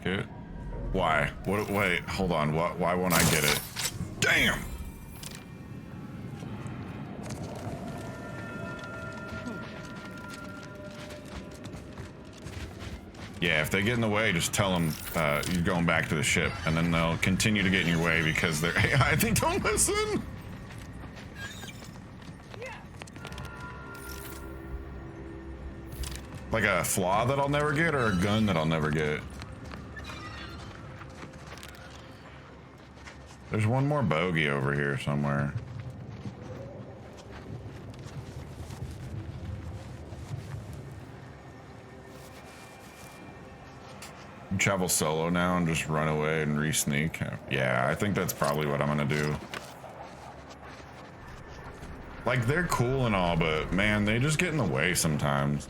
like it. Why? What? Wait, hold on. What? Why won't I get it? Damn! Yeah, if they get in the way, just tell them you're going back to the ship, and then they'll continue to get in your way because they're AI. They don't listen. Like a flaw that I'll never get, or a gun that I'll never get. There's one more bogey over here somewhere. Travel solo now and just run away and re-sneak. Yeah, I think that's probably what I'm gonna do. Like, they're cool and all, but man, they just get in the way sometimes.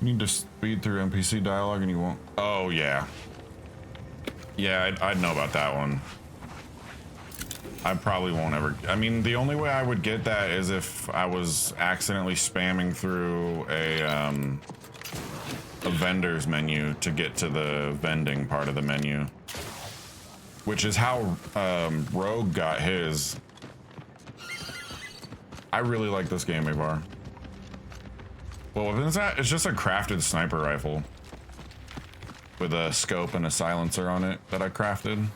You need to speed through NPC dialogue and you won't. Oh, yeah. Yeah, I'd know about that one. I probably won't ever. I mean, the only way I would get that is if I was accidentally spamming through a vendor's menu to get to the vending part of the menu. Which is how Rogue got his. I really like this game, Avar. What weapon is that? It's just a crafted sniper rifle with a scope and a silencer on it that I crafted.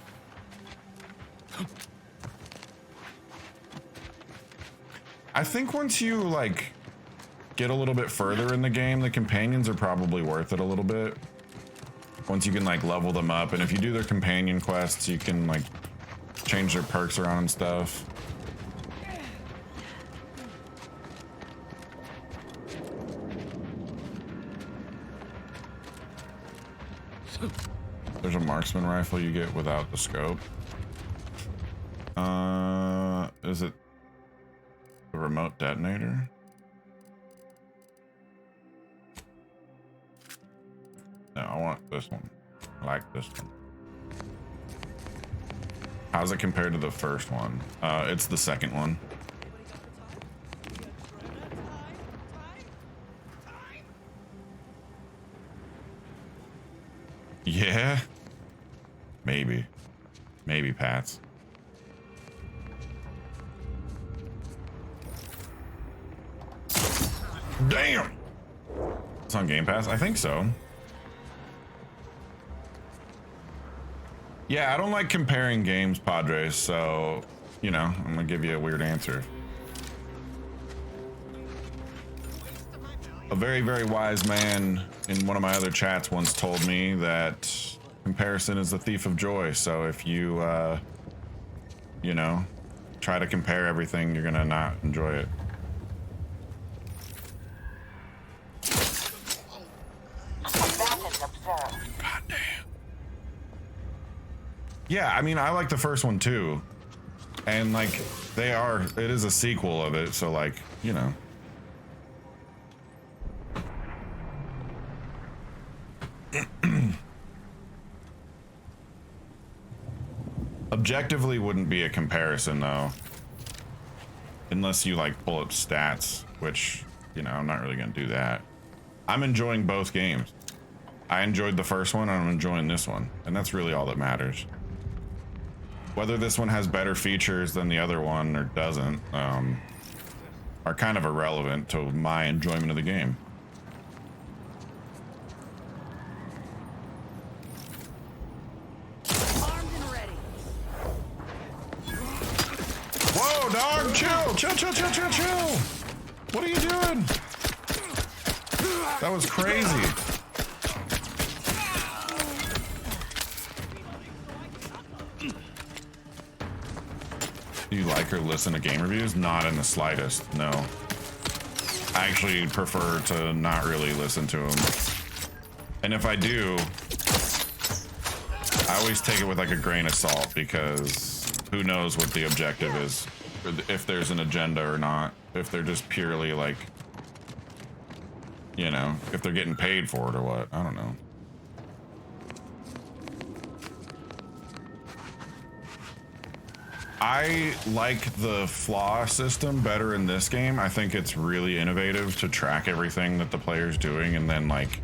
I think once you like get a little bit further in the game, the companions are probably worth it a little bit. Once you can like level them up, and if you do their companion quests, you can like change their perks around and stuff. There's a marksman rifle you get without the scope. Is it the remote detonator? No, I want this one. I like this one. How's it compared to the first one? It's the second one. Yeah, maybe Pats. Damn, it's on Game Pass. I think so. Yeah, I don't like comparing games, Padres, so you know, I'm gonna give you a weird answer. A very, very wise man in one of my other chats once told me that comparison is the thief of joy. So if you, you know, try to compare everything, you're gonna not enjoy it. God damn. Yeah, I mean, I like the first one too. And like, it is a sequel of it. So like, you know. Objectively wouldn't be a comparison though, unless you like pull up stats, which, you know, I'm not really gonna do that. I'm enjoying both games. I enjoyed the first one and I'm enjoying this one, and that's really all that matters. Whether this one has better features than the other one or doesn't are kind of irrelevant to my enjoyment of the game. Whoa, dog, chill, chill, chill, chill, chill, chill. What are you doing? That was crazy. Do you like or listen to game reviews? Not in the slightest, no. I actually prefer to not really listen to them. And if I do, I always take it with like a grain of salt, because who knows what the objective is, if there's an agenda or not, if they're just purely like, you know, if they're getting paid for it or what, I don't know. I like the flaw system better in this game. I think it's really innovative to track everything that the player's doing and then like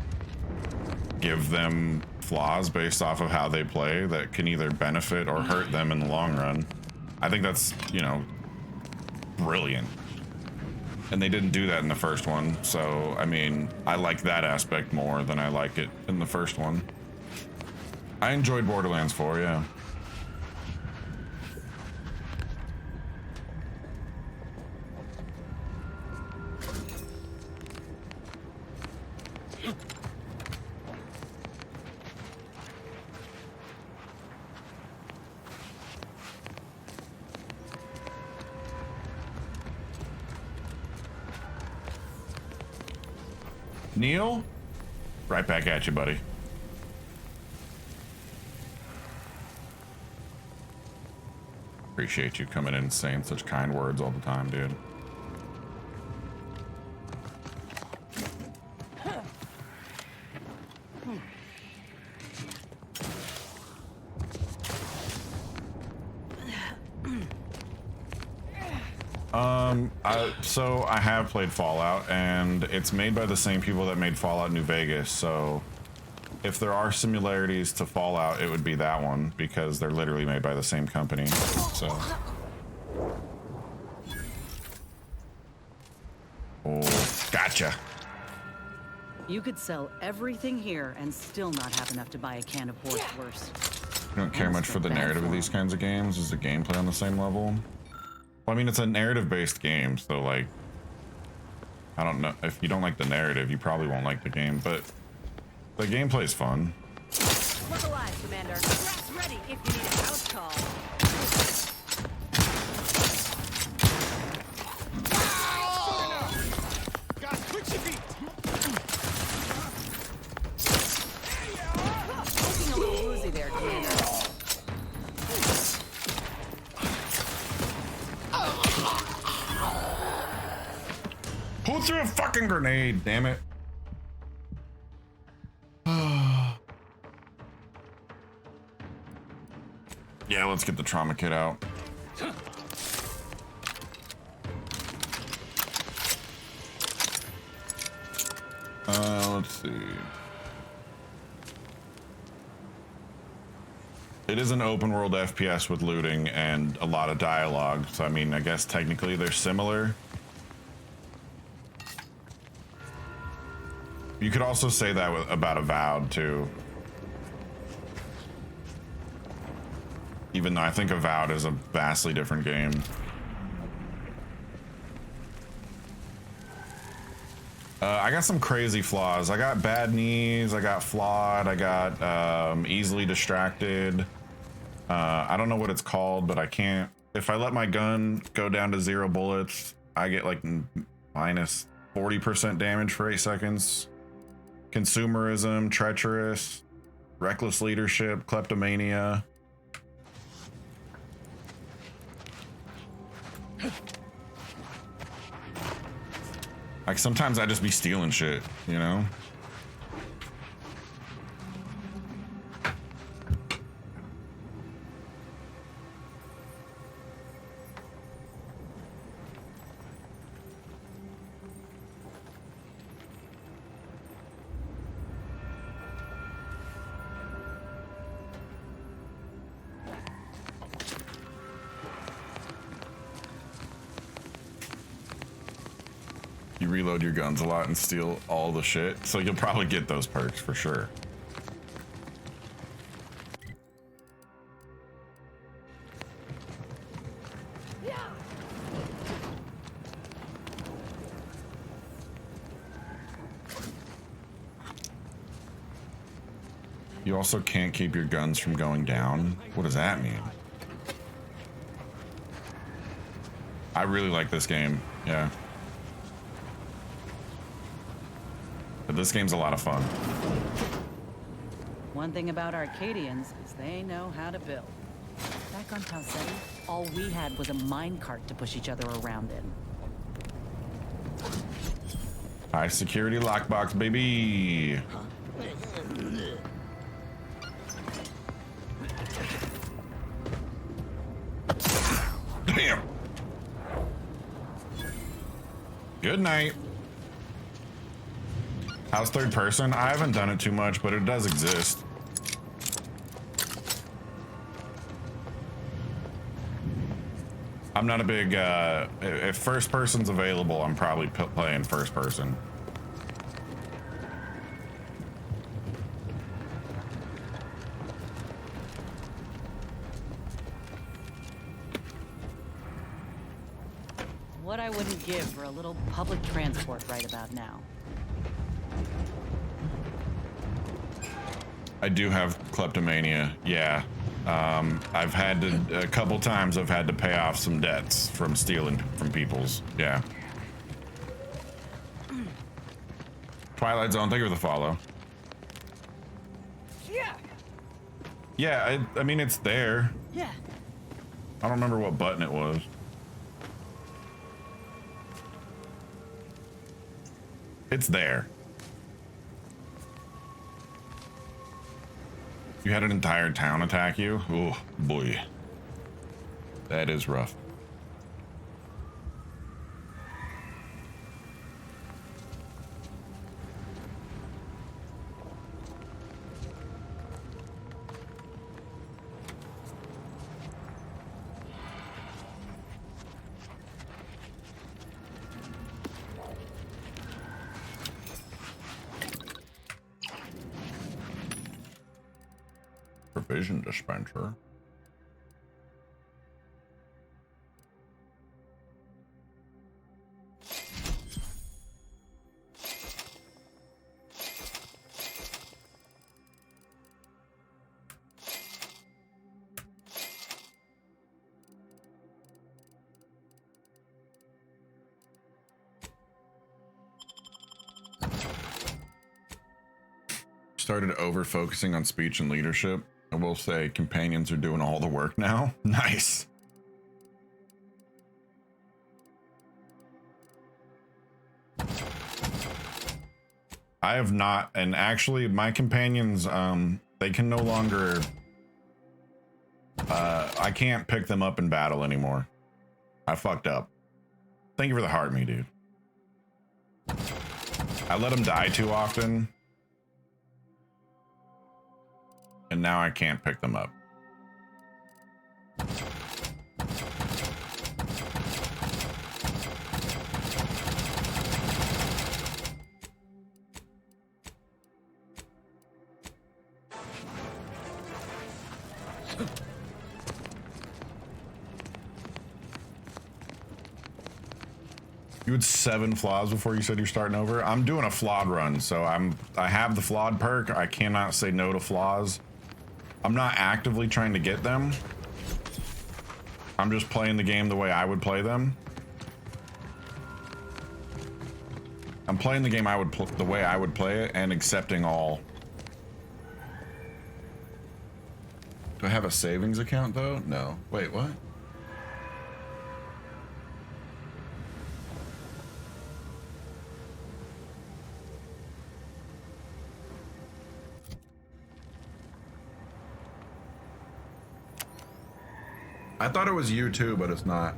give them flaws based off of how they play that can either benefit or hurt them in the long run. I think that's, you know, brilliant. And they didn't do that in the first one. So, I mean, I like that aspect more than I like it in the first one. I enjoyed Borderlands 4, yeah. Neil, right back at you, buddy. Appreciate you coming in and saying such kind words all the time, dude. So I have played Fallout, and it's made by the same people that made Fallout New Vegas, so if there are similarities to Fallout, it would be that one, because they're literally made by the same company, so. Oh, gotcha. You could sell everything here and still not have enough to buy a can of Wurst. You don't care much for the narrative of these kinds of games? Is the gameplay on the same level? Well, I mean, it's a narrative-based game, so, like, I don't know. If you don't like the narrative, you probably won't like the game, but the gameplay is fun. Look alive, Commander. Brass ready if you need a house call. Got twitchy feet. Looking a little woozy there, Commander. Who threw a fucking grenade? Damn it. Yeah, let's get the trauma kit out. Let's see. It is an open world FPS with looting and a lot of dialogue, so I mean, I guess technically they're similar. You could also say that about Avowed too. Even though I think Avowed is a vastly different game. I got some crazy flaws. I got bad knees, I got flawed, I got easily distracted. I don't know what it's called, but I can't. If I let my gun go down to 0 bullets, I get like minus 40% damage for 8 seconds. Consumerism, treacherous, reckless leadership, kleptomania. Like sometimes I just be stealing shit, you know? You reload your guns a lot and steal all the shit, so you'll probably get those perks for sure. You also can't keep your guns from going down. What does that mean? I really like this game. Yeah. But this game's a lot of fun. One thing about Arcadians is they know how to build. Back on Tau Ceti, all we had was a minecart to push each other around in. High security lockbox, baby. Damn. Good night. How's third person? I haven't done it too much, but it does exist. I'm not a big, if first person's available, I'm probably playing first person. What I wouldn't give for a little public transport right about now. I do have kleptomania, yeah. I've had to, a couple times I've had to pay off some debts from stealing from people's, yeah. Twilight Zone, thank you for the follow. Yeah, I mean, it's there. Yeah. I don't remember what button it was. It's there. You had an entire town attack you? Oh, boy. That is rough. Provision dispenser. Started over focusing on speech and leadership. I will say companions are doing all the work now. Nice. I have not, and actually my companions, they can no longer, I can't pick them up in battle anymore. I fucked up. Thank you for the heart me, dude. I let them die too often. And now I can't pick them up. You had 7 flaws before you said you're starting over. I'm doing a flawed run, so I have the flawed perk. I cannot say no to flaws. I'm not actively trying to get them. I'm just playing the game the way I would play them. I'm playing the game the way I would play it and accepting all. Do I have a savings account though? No. Wait, what? I thought it was you too, but it's not.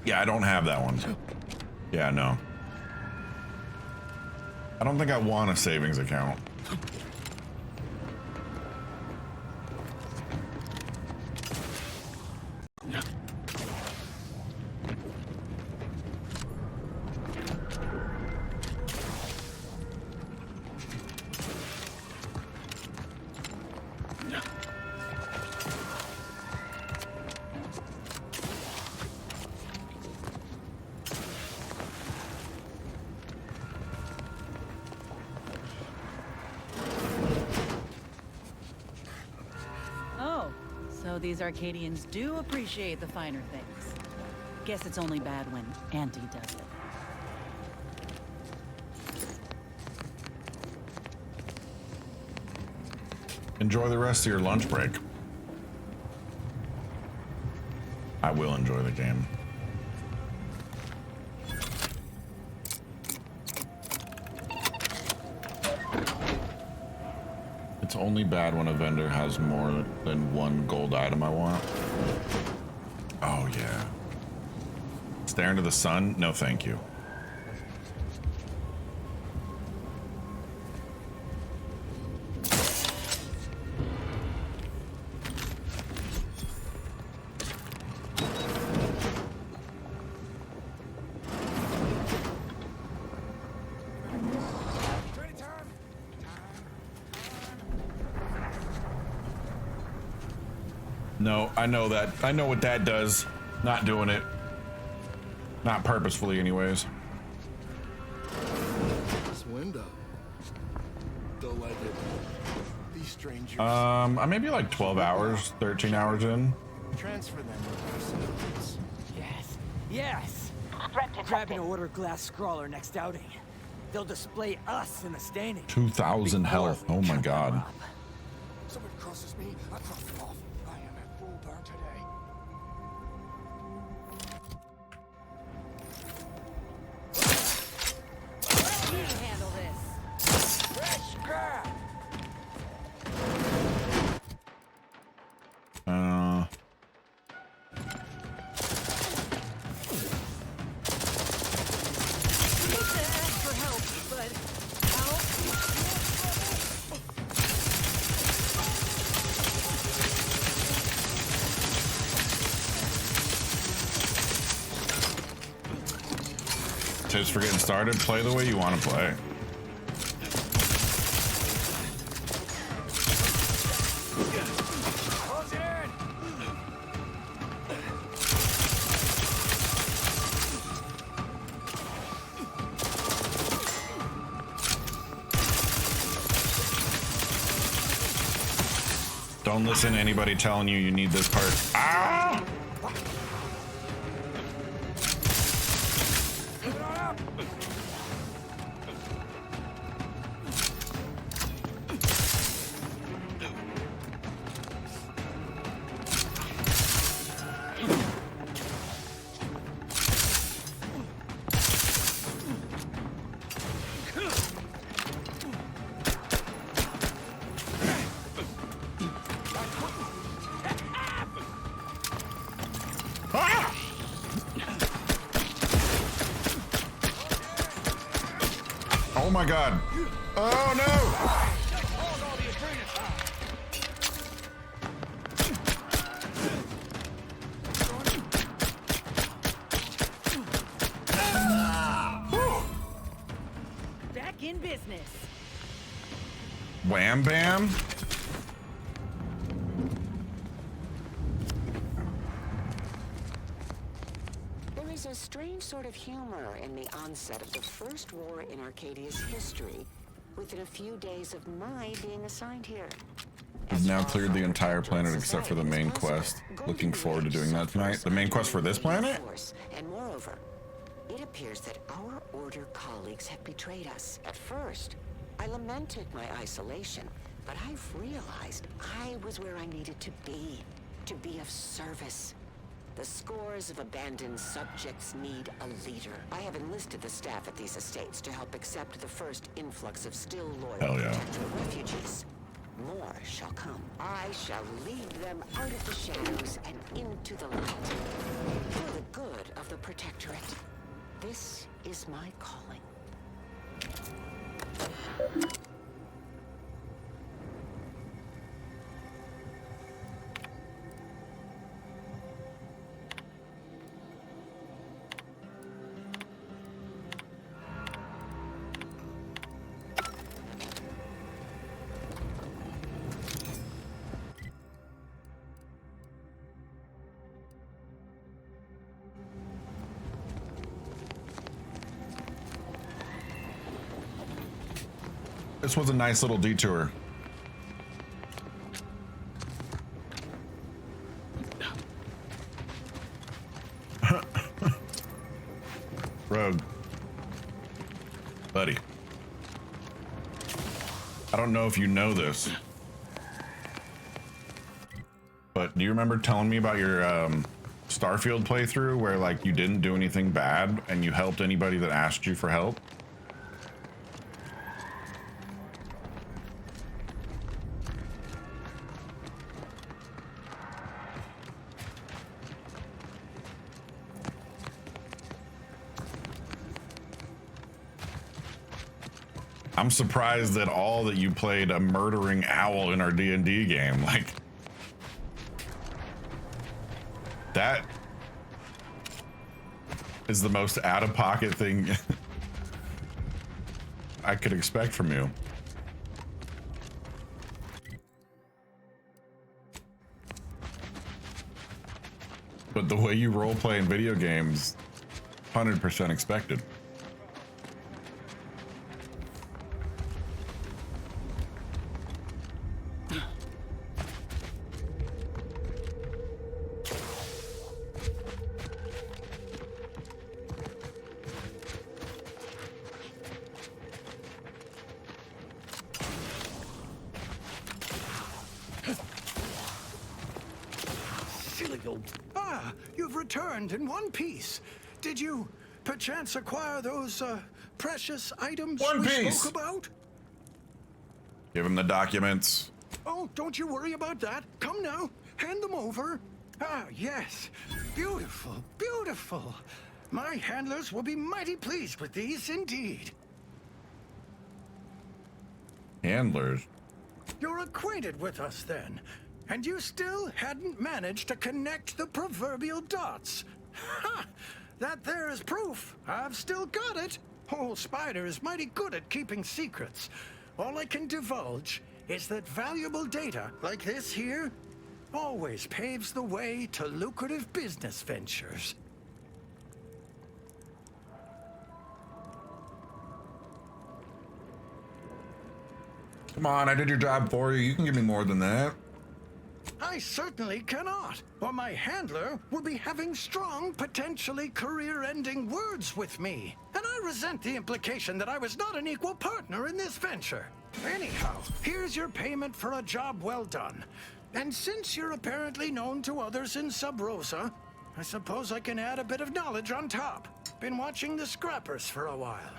Yeah, I don't have that one. Yeah, no. I don't think I want a savings account. these Arcadians do appreciate the finer things. Guess it's only bad when Auntie does it. Enjoy the rest of your lunch break. I will enjoy the game. It's only bad when a vendor has more than one gold item I want. Oh yeah. Stare into the sun? No thank you. No, I know that. I know what that does. Not doing it. Not purposefully, anyways. This window. Don't like it. These strangers. I may be like 12 hours, 13 hours in. Transfer them with ourselves. Yes. Yes. Grab an order glass scrawler next outing. They'll display us in the standing. 2,000 health. Oh my god. Someone crosses me, I cross them off. I am at full burn today. You can handle this. Fresh grab. For help, but help? Tips for getting started, play the way you want to play. Close it in. Don't listen to anybody telling you you need this part. Ah! Move it on up. Ah! Oh my god. Oh no! Back in business. Wham bam? There is a strange sort of humor in the onset of the first war in Arcadia's history, within a few days of my being assigned here. We've now cleared the entire planet except for the main quest. Looking forward to doing that tonight. The main quest for this planet? And moreover, it appears that our Order colleagues have betrayed us. At first, I lamented my isolation, but I've realized I was where I needed to be of service. The scores of abandoned subjects need a leader. I have enlisted the staff at these estates to help accept the first influx of still loyal Hell yeah. Protectorate refugees. More shall come. I shall lead them out of the shadows and into the light. For the good of the Protectorate. This is my calling. This was a nice little detour. rogue. Buddy. I don't know if you know this, but do you remember telling me about your Starfield playthrough where like you didn't do anything bad and you helped anybody that asked you for help? I'm surprised that all that you played a murdering owl in our D&D game. Like, that is the most out-of-pocket thing I could expect from you. But the way you roleplay in video games, 100% expected. Ah, you've returned in one piece. Did you perchance acquire those precious items One we Piece. spoke about? Give him the documents. Oh, don't you worry about that. Come now, hand them over. Ah, yes. Beautiful, beautiful. My handlers will be mighty pleased with these indeed. Handlers. You're acquainted with us then, and you still hadn't managed to connect the proverbial dots. Ha! That there is proof. I've still got it. Old Spider is mighty good at keeping secrets. All I can divulge is that valuable data like this here always paves the way to lucrative business ventures. Come on, I did your job for you. You can give me more than that. I certainly cannot, or my handler will be having strong, potentially career-ending words with me. And I resent the implication that I was not an equal partner in this venture. Anyhow, here's your payment for a job well done. And since you're apparently known to others in Sub Rosa, I suppose I can add a bit of knowledge on top. Been watching the Scrappers for a while.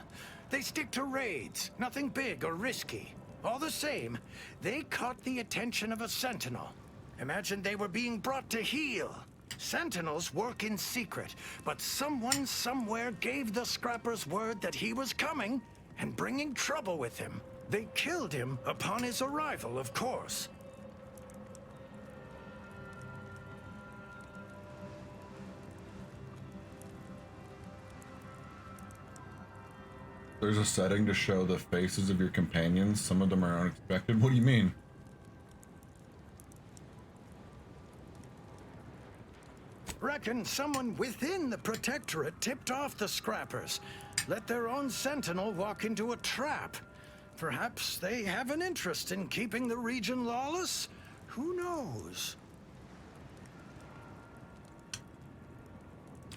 They stick to raids, nothing big or risky. All the same, they caught the attention of a Sentinel. Imagine they were being brought to heel. Sentinels work in secret, but someone somewhere gave the Scrappers word that he was coming and bringing trouble with him. They killed him upon his arrival, of course. There's a setting to show the faces of your companions. Some of them are unexpected. What do you mean? Reckon someone within the Protectorate tipped off the Scrappers. Let their own Sentinel walk into a trap. Perhaps they have an interest in keeping the region lawless? Who knows?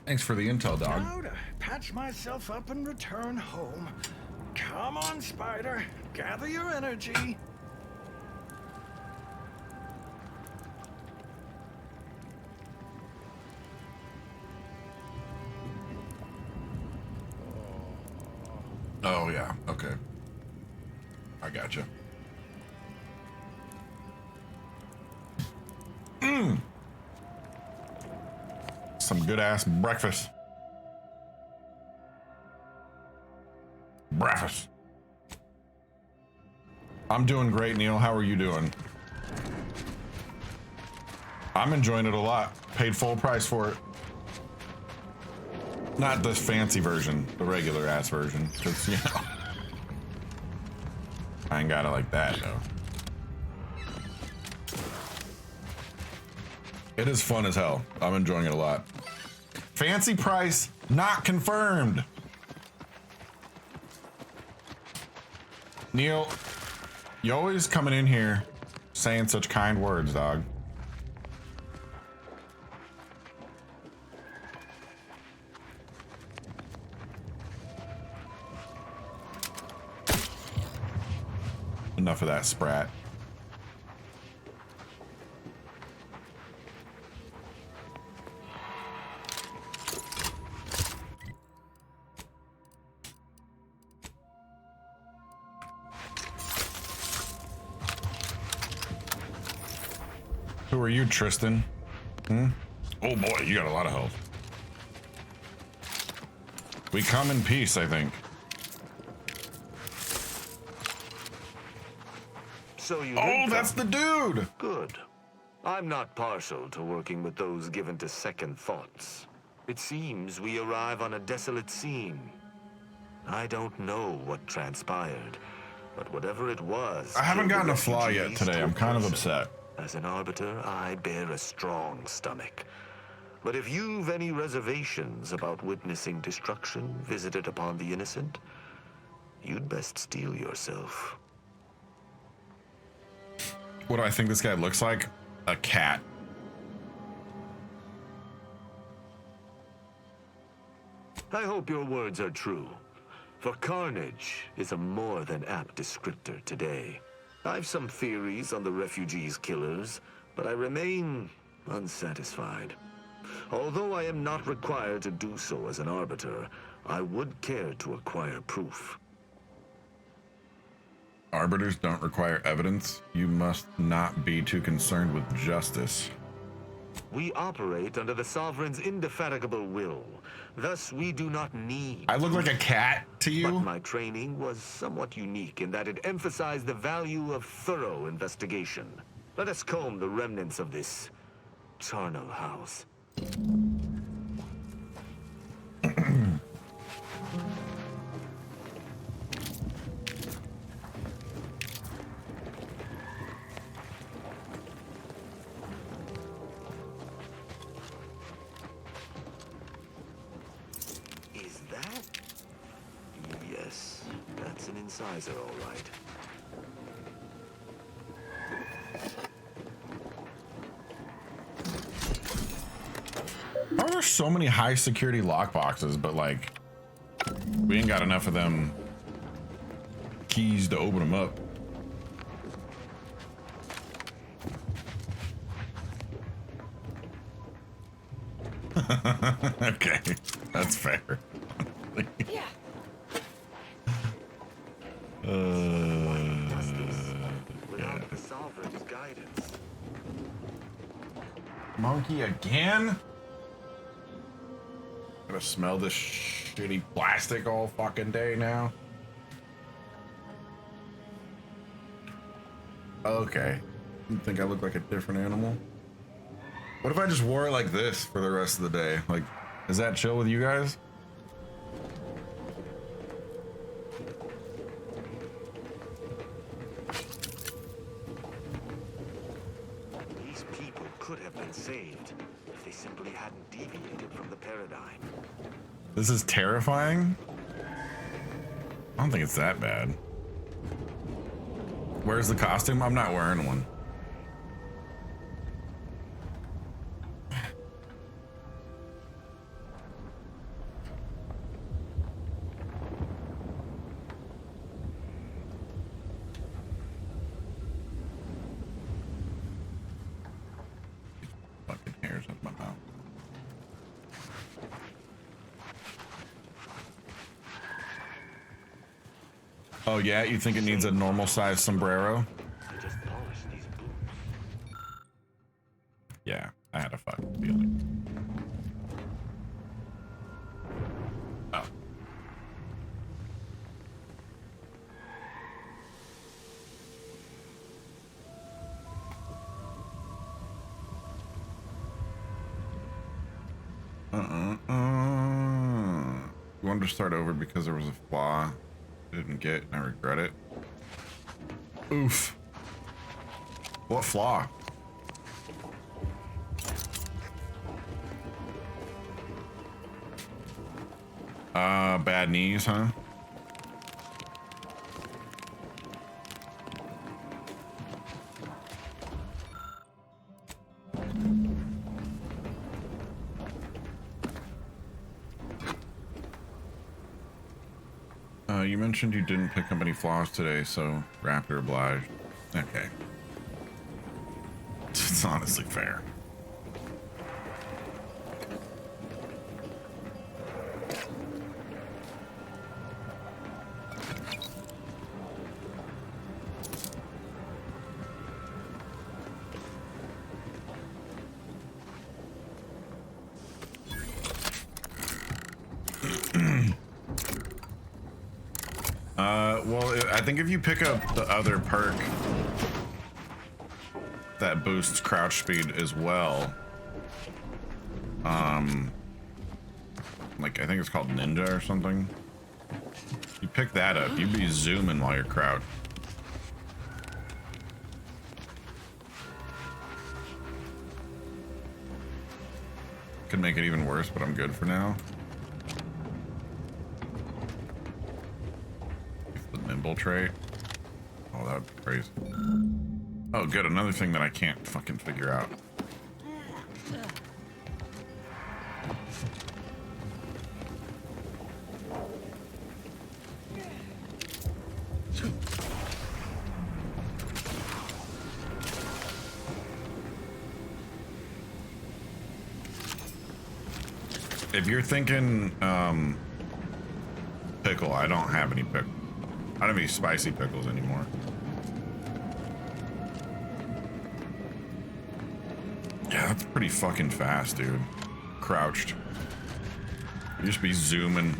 Thanks for the intel, dog. Now to patch myself up and return home. Come on, Spider. Gather your energy. Oh, yeah. Okay. I gotcha. Some good-ass breakfast. Breakfast. I'm doing great, Neil. How are you doing? I'm enjoying it a lot. Paid full price for it. Not the fancy version, the regular ass version, because, you know, I ain't got it like that, though. It is fun as hell. I'm enjoying it a lot. Fancy price, not confirmed. Neil, you always coming in here saying such kind words, dog. Enough of that sprat. Who are you, Tristan? Hmm? Oh boy, you got a lot of health. We come in peace, I think. So you Oh, didn't that's come. the dude! Good. I'm not partial to working with those given to second thoughts. It seems we arrive on a desolate scene. I don't know what transpired, but whatever it was... I haven't killed the gotten a flaw yet refugees today. to a I'm kind of person. upset. As an arbiter, I bear a strong stomach. But if you've any reservations about witnessing destruction visited upon the innocent, you'd best steel yourself. What do I think this guy looks like? A cat. I hope your words are true, for carnage is a more than apt descriptor today. I've some theories on the refugees' killers, but I remain unsatisfied. Although I am not required to do so as an arbiter, I would care to acquire proof. Arbiters don't require evidence. You must not be too concerned with justice. We operate under the Sovereign's indefatigable will. Thus, we do not need... I look like a cat to But you? my training was somewhat unique in that it emphasized the value of thorough investigation. Let us comb the remnants of this charnel house. Is that? Yes, that's an incisor, all right. Why are there so many high security lockboxes, but like, we ain't got enough of them keys to open them up? Okay, that's fair. Yeah. Without the Sovereign's guidance. Monkey again? Gonna smell this shitty plastic all fucking day now. Okay. You think I look like a different animal? What if I just wore it like this for the rest of the day? Like, is that chill with you guys? These people could have been saved if they simply hadn't deviated from the paradigm. This is terrifying? I don't think it's that bad. Where's the costume? I'm not wearing one. Fucking hairs up my mouth. Oh yeah, you think it needs a normal size sombrero? I just polished these boots. Yeah, I had a fucking feeling. Oh. You wanted to start over because there was a flaw I didn't get and I regret it. Oof. What flaw? Bad knees, huh? You mentioned you didn't pick up any flaws today, so Raptor obliged. Okay. It's honestly fair. Well, I think if you pick up the other perk that boosts crouch speed as well, like I think it's called Ninja or something. You pick that up, you'd be zooming while you're crouched. Could make it even worse, but I'm good for now. Nimble trait. Oh, that would be crazy. Oh, good. Another thing that I can't fucking figure out. If you're thinking pickle, I don't have any pickle. I don't have any spicy pickles anymore. Yeah, that's pretty fucking fast, dude. Crouched. You just be zooming.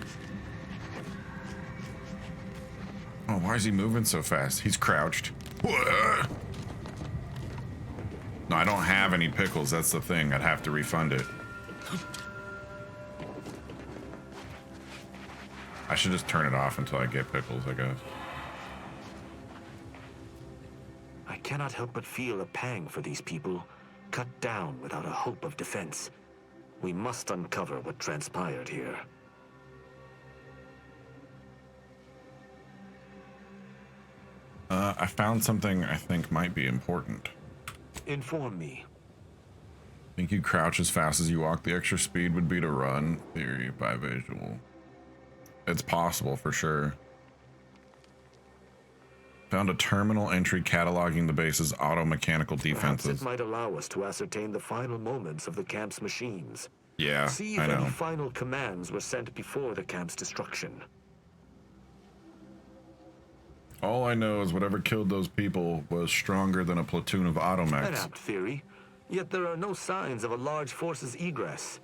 Oh, why is he moving so fast? He's crouched. No, I don't have any pickles. That's the thing. I'd have to refund it. I should just turn it off until I get pickles, I guess. I cannot help but feel a pang for these people, cut down without a hope of defense. We must uncover what transpired here. I found something I think might be important. Inform me. Think you crouch as fast as you walk? The extra speed would be to run. Theory by visual. It's possible for sure. Found a terminal entry cataloging the base's auto-mechanical defenses. Perhaps it might allow us to ascertain the final moments of the camp's machines. Yeah, See if I know. any final commands were sent before the camp's destruction. All I know is whatever killed those people was stronger than a platoon of An automechs. apt theory. Yet there are no signs of a large force's egress.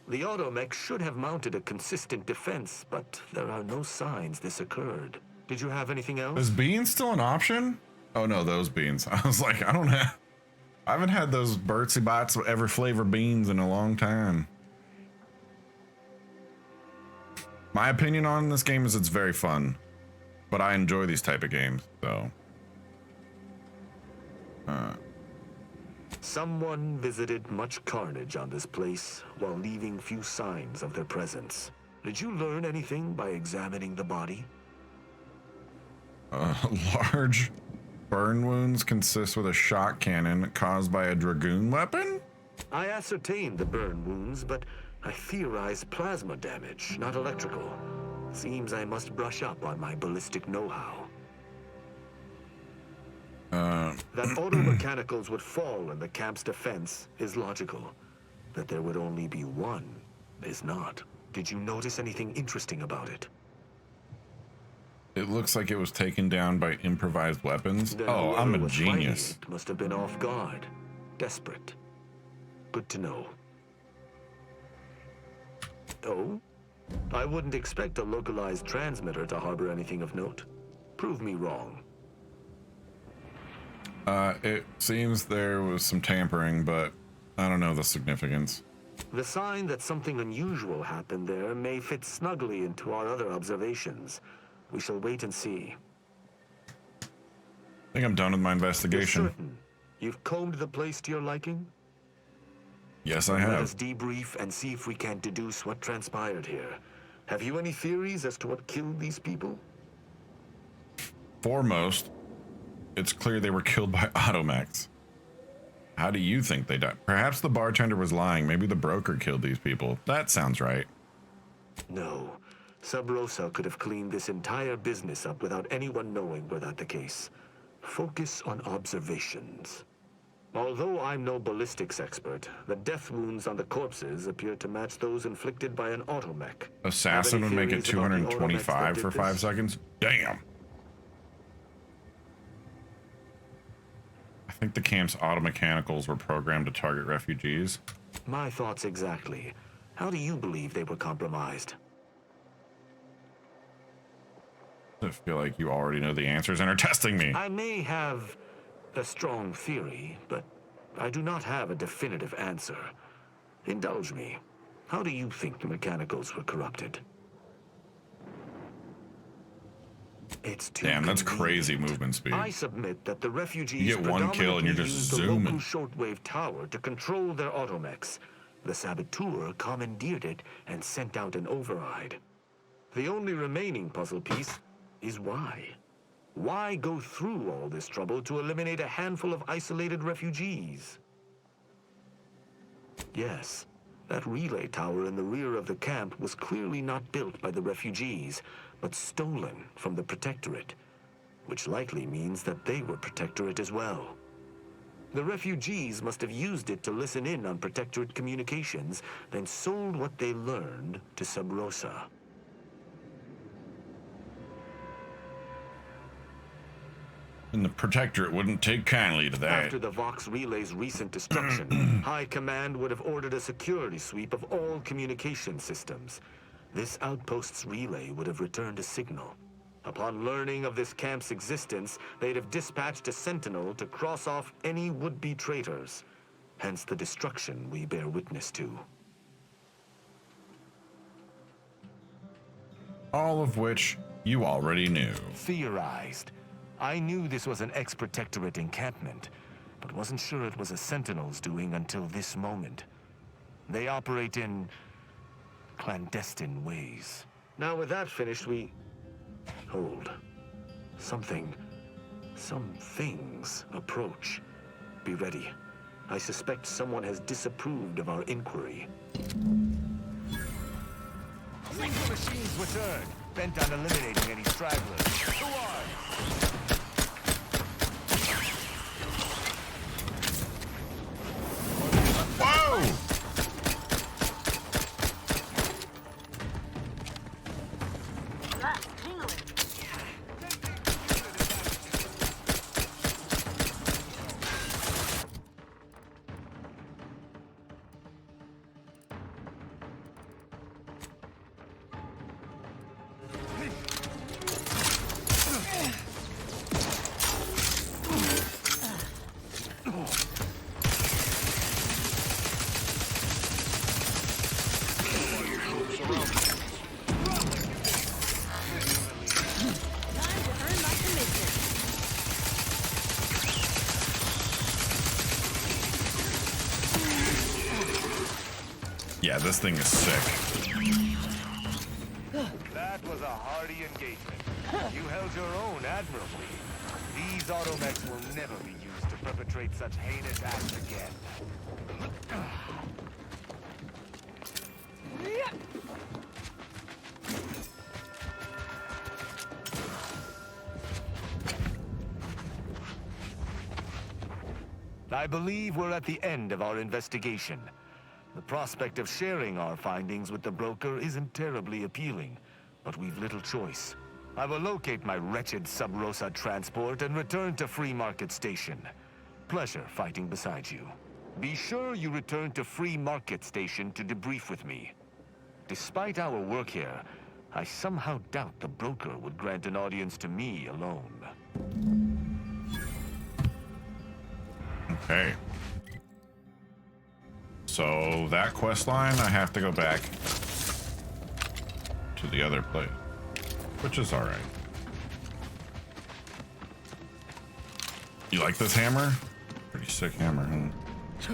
The automech should have mounted a consistent defense, but there are no signs this occurred. Did you have anything else? Is beans still an option? Oh no, those beans. I was like, I haven't had those Birdsy Bots every flavor beans in a long time. My opinion on this game is it's very fun, but I enjoy these type of games, so. Someone visited much carnage on this place while leaving few signs of their presence. Did you learn anything by examining the body? Large burn wounds consist with a shock cannon caused by a dragoon weapon? I ascertained the burn wounds, but I theorized plasma damage, not electrical. Seems I must brush up on my ballistic know-how. That auto-mechanicals would fall in the camp's defense is logical. That there would only be one is not. Did you notice anything interesting about it? It looks like it was taken down by improvised weapons. Then Oh, I'm whoever a was genius. fighting it must have been off guard. Desperate. Good to know. Oh? I wouldn't expect a localized transmitter to harbor anything of note. Prove me wrong. It seems there was some tampering, but I don't know the significance. The sign that something unusual happened there may fit snugly into our other observations. We shall wait and see. I think I'm done with my You're investigation. certain you've combed the place to your liking? Yes, I Let us have. debrief and see if we can deduce what transpired here. Have you any theories as to what killed these people? Foremost, it's clear they were killed by automechs. How do you think they died? Perhaps the bartender was lying. Maybe the broker killed these people. That sounds right. No. Sub Rosa could have cleaned this entire business up without anyone knowing were that the case. Focus on observations. Although I'm no ballistics expert, the death wounds on the corpses appear to match those inflicted by an automech. Assassin would make it 225 for 5 seconds? Damn. I think the camp's automechanicals were programmed to target refugees. My thoughts exactly. How do you believe they were compromised? I feel like you already know the answers and are testing me. I may have a strong theory, but I do not have a definitive answer. Indulge me. How do you think the mechanicals were corrupted? It's too Damn, that's convenient. crazy movement speed. I submit that the refugees You get one kill and you're predominantly just used the zooming. local shortwave tower to control their automechs. The saboteur commandeered it and sent out an override. The only remaining puzzle piece is why. Why go through all this trouble to eliminate a handful of isolated refugees? Yes, that relay tower in the rear of the camp was clearly not built by the refugees, but stolen from the Protectorate, which likely means that they were Protectorate as well. The refugees must have used it to listen in on Protectorate communications, then sold what they learned to Sub Rosa. And the Protectorate wouldn't take kindly to that. After the Vox Relay's recent destruction, High Command would have ordered a security sweep of all communication systems. This outpost's relay would have returned a signal. Upon learning of this camp's existence, they'd have dispatched a sentinel to cross off any would-be traitors. Hence the destruction we bear witness to. All of which you already knew. Theorized. I knew this was an ex-Protectorate encampment, but wasn't sure it was a Sentinel's doing until this moment. They operate in clandestine ways. Now with that finished, Hold. Some things approach. Be ready. I suspect someone has disapproved of our inquiry. Single machines return, bent on eliminating any stragglers. Go on! Whoa! Yeah, this thing is sick. That was a hardy engagement. You held your own admirably. These automechs will never be used to perpetrate such heinous acts again. I believe we're at the end of our investigation. The prospect of sharing our findings with the broker isn't terribly appealing, but we've little choice. I will locate my wretched Sub Rosa transport and return to Free Market Station. Pleasure fighting beside you. Be sure you return to Free Market Station to debrief with me. Despite our work here, I somehow doubt the broker would grant an audience to me alone. Okay. So that quest line, I have to go back to the other place, which is all right. You like this hammer? Pretty sick hammer, huh?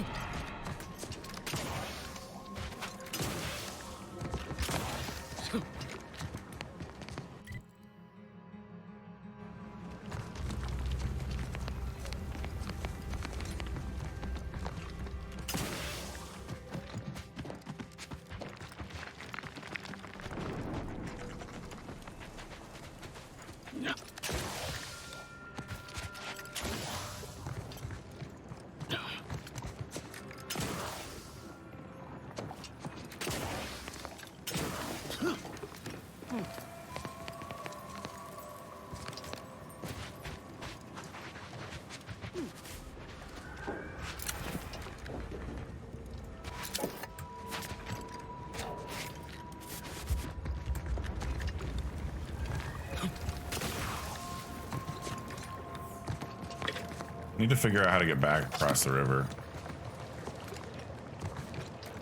Need to figure out how to get back across the river.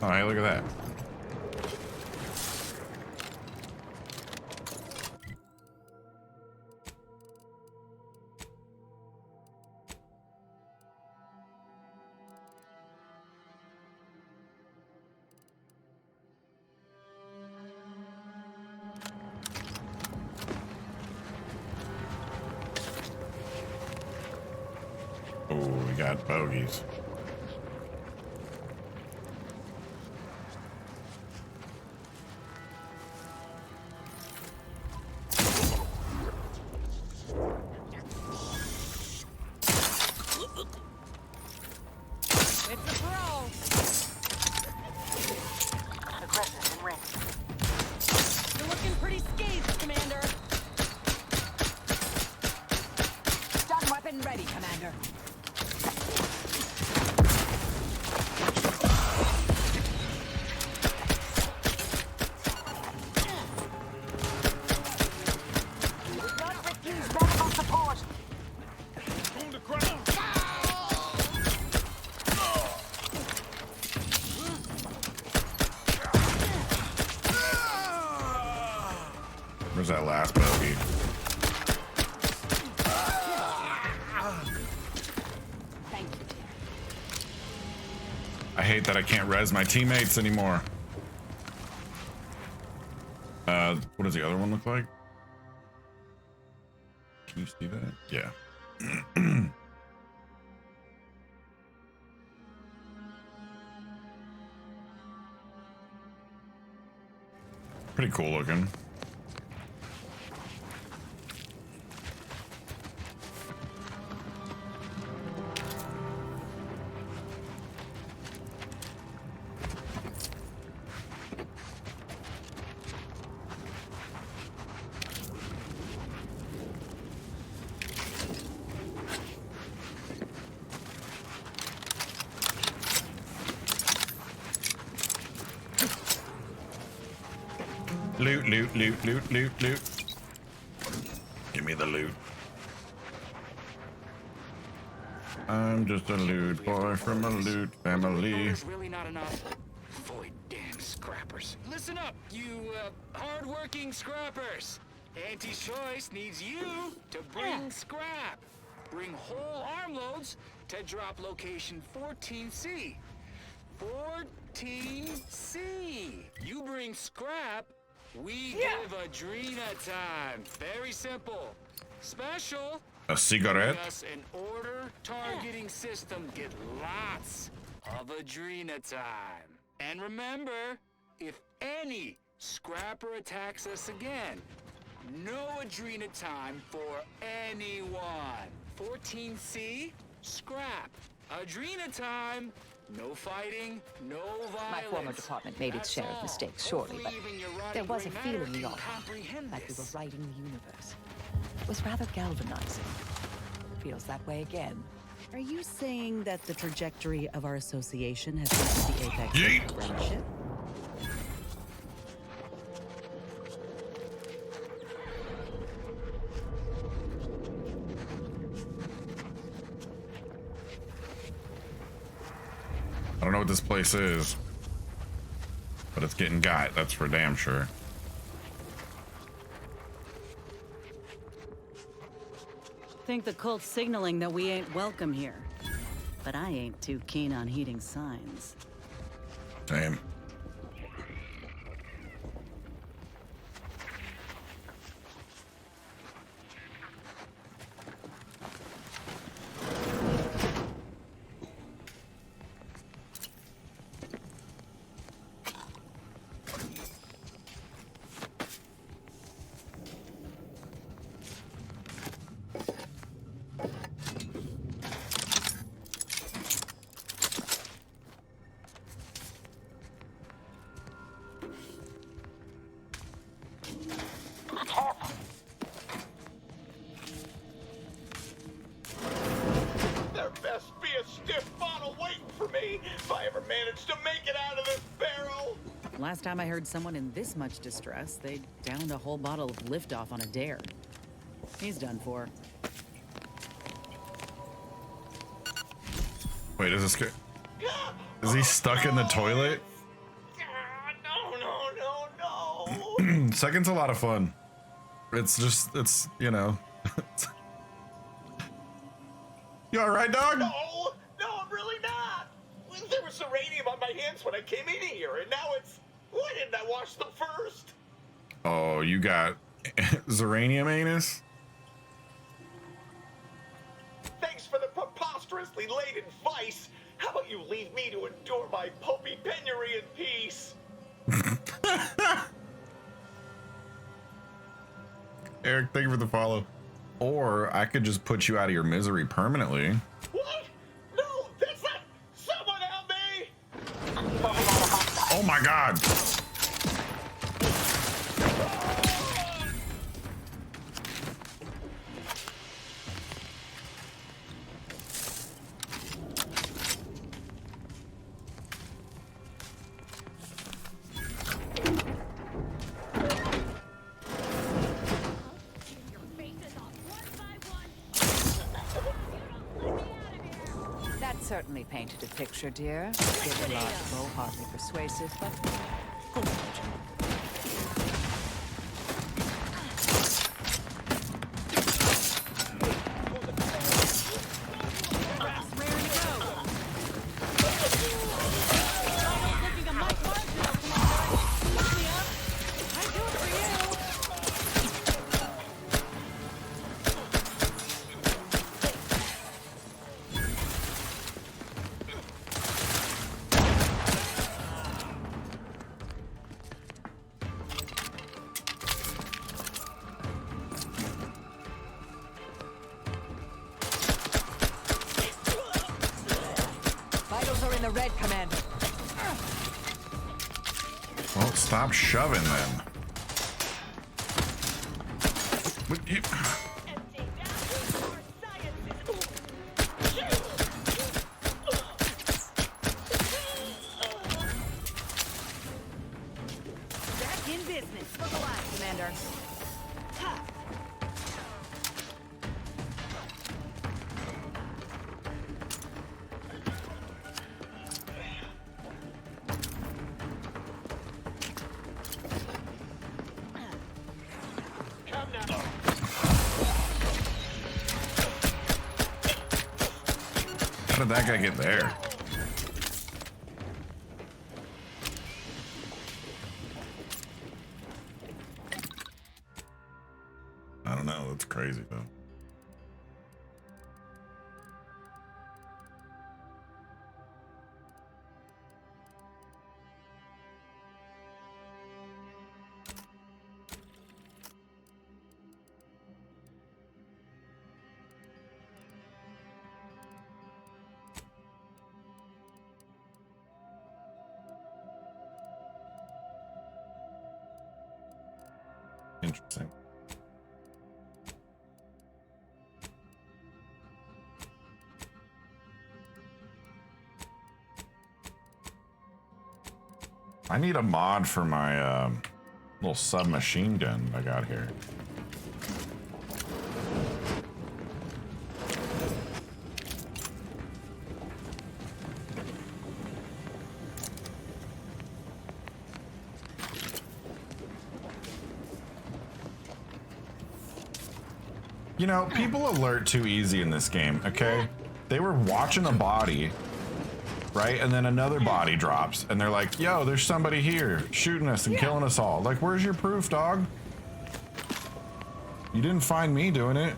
Oh, hey, look at that. Oh, we got bogeys. It's a throw. Aggressive in range. You're looking pretty scathed, Commander. Stun weapon ready, Commander. Not refuse medical support. Where's that last bogey? Thank you, dear. I hate that I can't res my teammates anymore. What does the other one look like? Can you see that? Yeah. Pretty cool looking. Loot, loot, loot, loot, loot, loot. Give me the loot. I'm just a loot boy from a loot family. There's really not enough. Void damn scrappers. Listen up, you hard-working scrappers. Anti-Choice needs you to bring scrap. Bring whole armloads to drop location 14C. 14C. You bring scrap, we give Adrena time. Very simple. Special. A cigarette? Bring us an order targeting system. Get lots of Adrena time. And remember, if any scrapper attacks us again, no Adrena time for anyone. 14C, scrap. Adrena time, no fighting, no violence. My former department made its That's share of all. mistakes, surely, but Hopefully even your there rotting was a gray feeling matter we can all had, comprehend like we were this. writing the universe. It was rather galvanizing. Feels that way again. Are you saying that the trajectory of our association has reached the apex Yeet. of friendship? I don't know what this place is, but it's getting got, that's for damn sure. Think the cult's signaling that we ain't welcome here. But I ain't too keen on heeding signs. Same. There best be a stiff bottle waiting for me if I ever manage to make it out of this barrel. Last time I heard someone in this much distress, they downed a whole bottle of liftoff on a dare. He's done for. Wait, is this good? Is he stuck in the toilet? No. Second's a lot of fun. It's just, you know. You all right, dog? No, I'm really not. There was uranium on my hands when I came in here, and now it's... Why didn't I wash them first? Oh, you got Zeranium anus? Thanks for the preposterously laden vice. How about you leave me to endure my pulpy penury in peace? Eric, thank you for the follow. Or I could just put you out of your misery permanently. What? No, that's not... Someone help me! Oh my god! That certainly painted a picture, dear. It's logical, hardly persuasive, but good. The red, Commander. Well, stop shoving then. What you... Back in business. Look alive, Commander. How did that guy get there? I don't know. That's crazy though. Interesting. I need a mod for my little submachine gun I got here. You know, people alert too easy in this game, okay? They were watching a body, right? And then another body drops, and they're like, yo, there's somebody here shooting us and killing us all. Like, where's your proof, dog? You didn't find me doing it.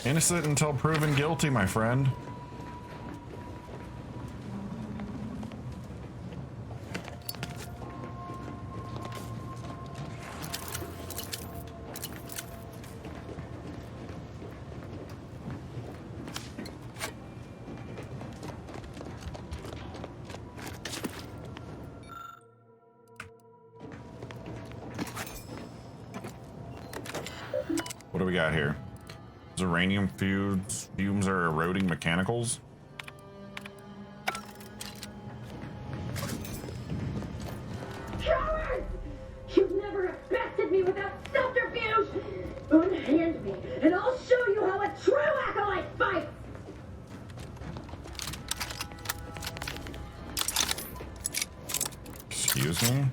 Innocent until proven guilty, my friend. What do we got here? Uranium fumes are eroding mechanicals. Cowards! You've never bested me without subterfuge! When and I'll show you how a true acolyte fights! Excuse me?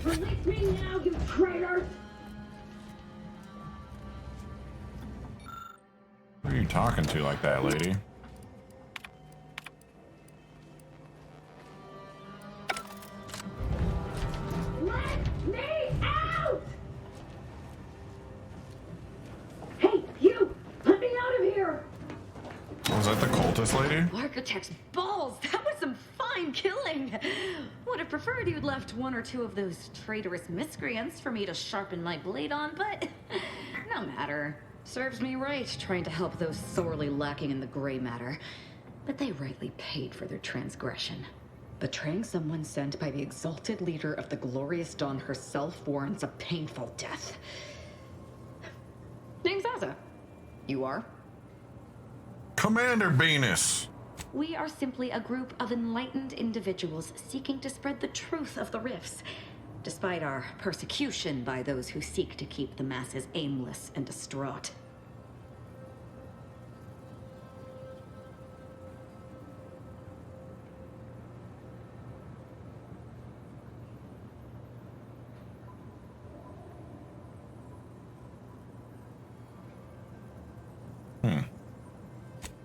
Release me now, you traitors! Who are you talking to like that, lady? Let me out! Hey, you! Let me out of here! Was that the cultist lady? Architect's balls! That was some fine killing! Would have preferred you'd left one or two of those traitorous miscreants for me to sharpen my blade on, but no matter. Serves me right trying to help those sorely lacking in the gray matter. But they rightly paid for their transgression. Betraying someone sent by the exalted leader of the glorious dawn herself warrants a painful death. Name's Azza. You are? Commander Venus! We are simply a group of enlightened individuals seeking to spread the truth of the rifts, despite our persecution by those who seek to keep the masses aimless and distraught.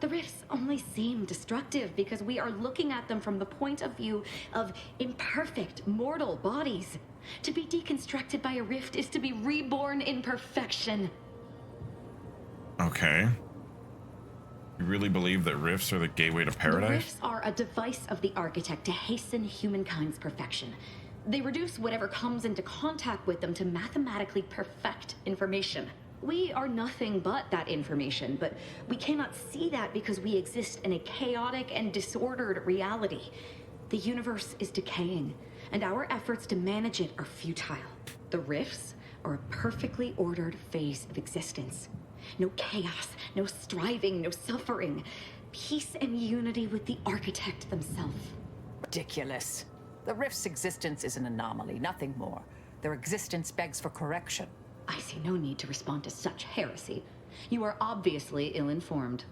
The rifts only seem destructive because we are looking at them from the point of view of imperfect, mortal bodies. To be deconstructed by a rift is to be reborn in perfection. Okay. You really believe that rifts are the gateway to paradise? The rifts are a device of the architect to hasten humankind's perfection. They reduce whatever comes into contact with them to mathematically perfect information. We are nothing but that information, but we cannot see that because we exist in a chaotic and disordered reality. The universe is decaying, and our efforts to manage it are futile. The rifts are a perfectly ordered phase of existence. No chaos, no striving, no suffering. Peace and unity with the architect themselves. Ridiculous. The rift's existence is an anomaly, nothing more. Their existence begs for correction. I see no need to respond to such heresy. You are obviously ill-informed.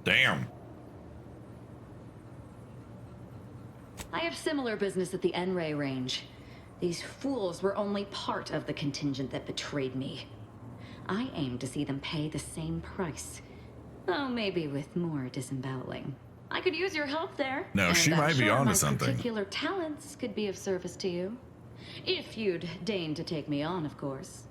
Damn. I have similar business at the N-Ray range. These fools were only part of the contingent that betrayed me. I aim to see them pay the same price, though maybe with more disemboweling. I could use your help there. No, and she I'm might be sure onto my something. Particular talents could be of service to you. If you'd deign to take me on, of course.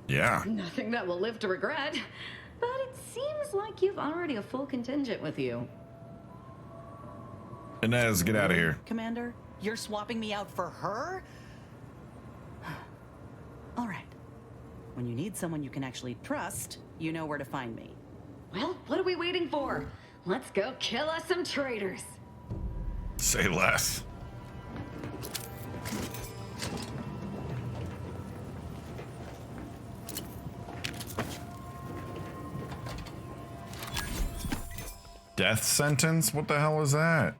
Yeah. Nothing that will live to regret. But it seems like you've already a full contingent with you. Inez, get out of here. Commander, you're swapping me out for her? All right. When you need someone you can actually trust, you know where to find me. Well, what are we waiting for? Let's go kill us some traitors. Say less. Death sentence? What the hell is that?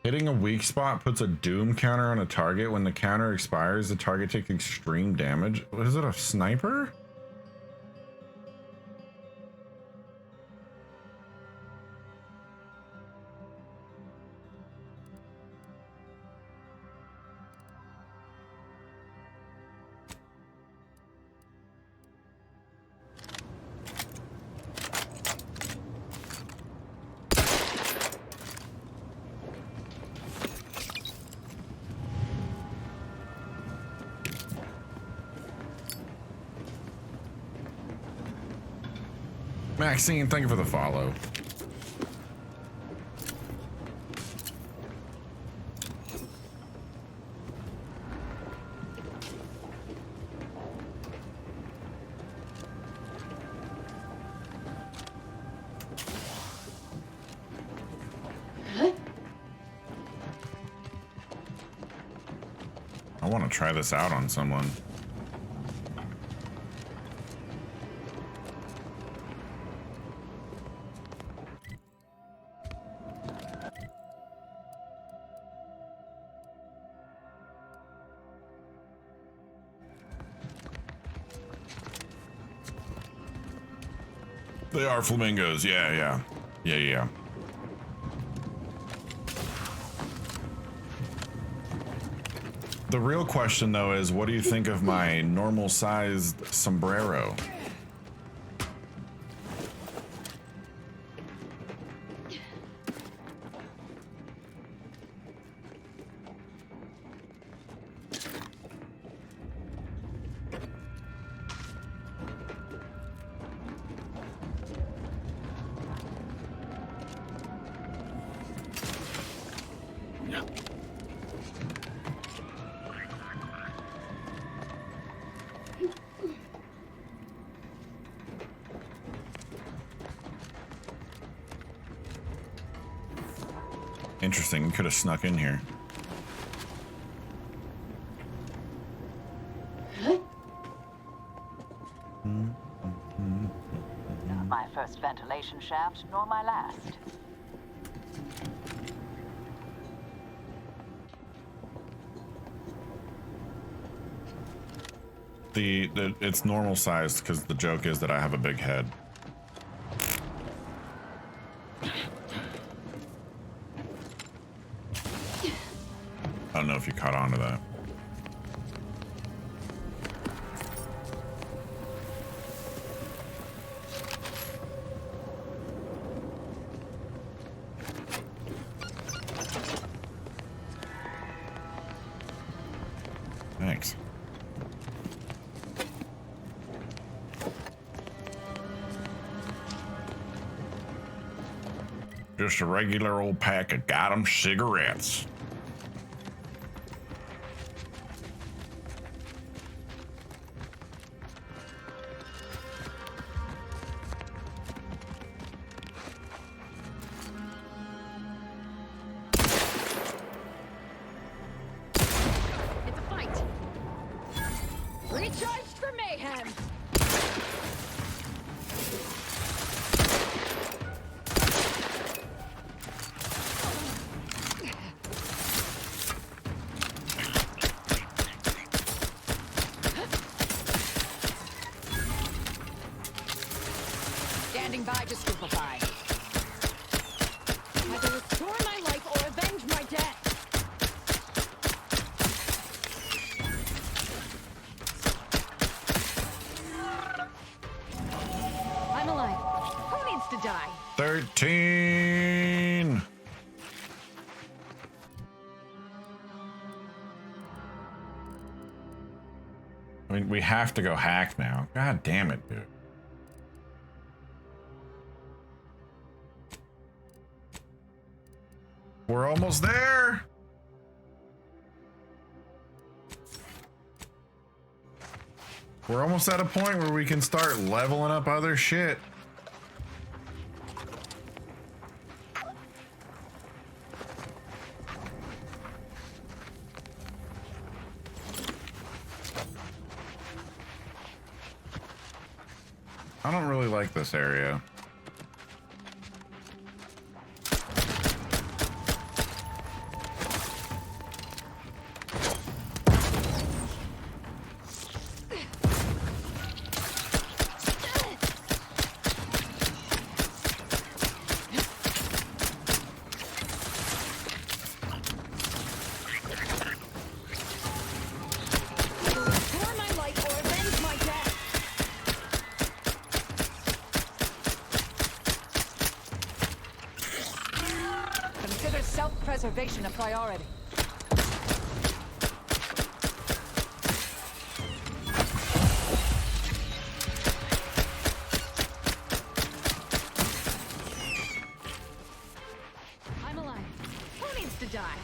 Hitting a weak spot puts a doom counter on a target. When the counter expires, the target takes extreme damage. What is it, a sniper? Maxine, thank you for the follow. want to try this out on someone. They are flamingos. Yeah. The real question, though, is what do you think of my normal-sized sombrero? Interesting, you could have snuck in here. Not my first ventilation shaft, nor my last. It's normal sized because the joke is that I have a big head. I don't know if you caught on to that. Thanks. Just a regular old pack of Gotham cigarettes. Recharged for mayhem! Standing by to stupefy. Either restore my life or avenge my death! I'm alive. Who needs to die? 13. I mean, we have to go hack now. God damn it, dude. We're almost there. We're almost at a point where we can start leveling up other shit. I don't really like this area. Restore my life or avenge my death! Consider self-preservation a priority. I'm alive. Who needs to die?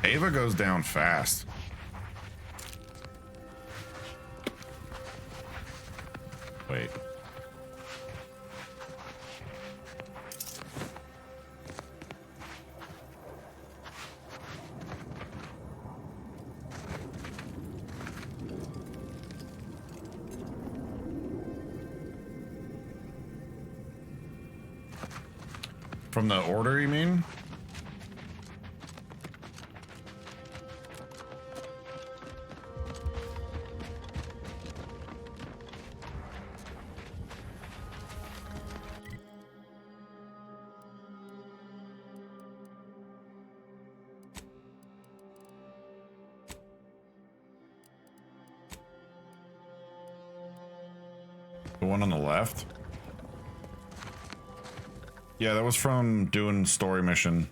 Ava goes down fast. Wait. From the order, you mean? The one on the left? Yeah, that was from doing story mission.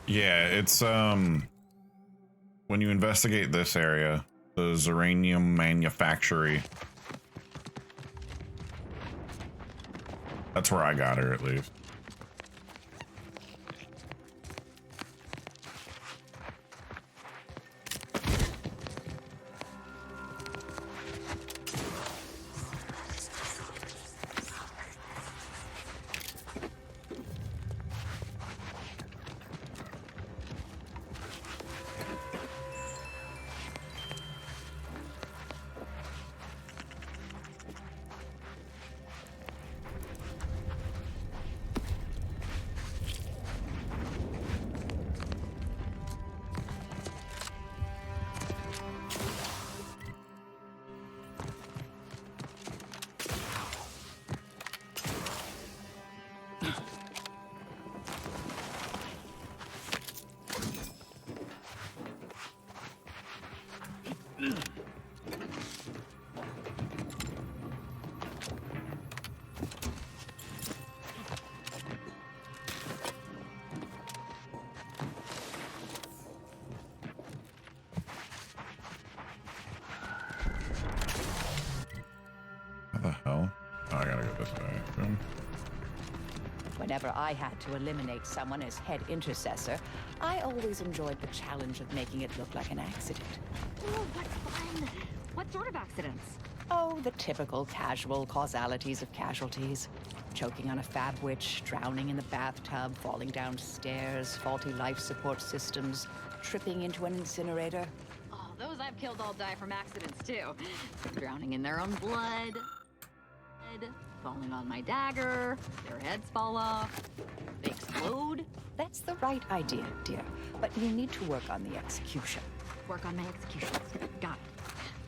Yeah, it's when you investigate this area, the Zeranium Manufactory. That's where I got her, at least. Whenever I had to eliminate someone as head intercessor, I always enjoyed the challenge of making it look like an accident. Oh, what's fun? What sort of accidents? Oh, the typical casual causalities of casualties. Choking on a fab witch, drowning in the bathtub, falling downstairs, faulty life support systems, tripping into an incinerator. Oh, those I've killed all die from accidents too. Drowning in their own blood. Falling on my dagger, their heads fall off, they explode. That's the right idea, dear, but you need to work on the execution. Work on my executions. Got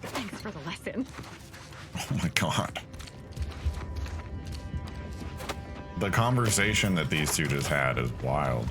it. Thanks for the lesson. Oh my god. The conversation that these two just had is wild.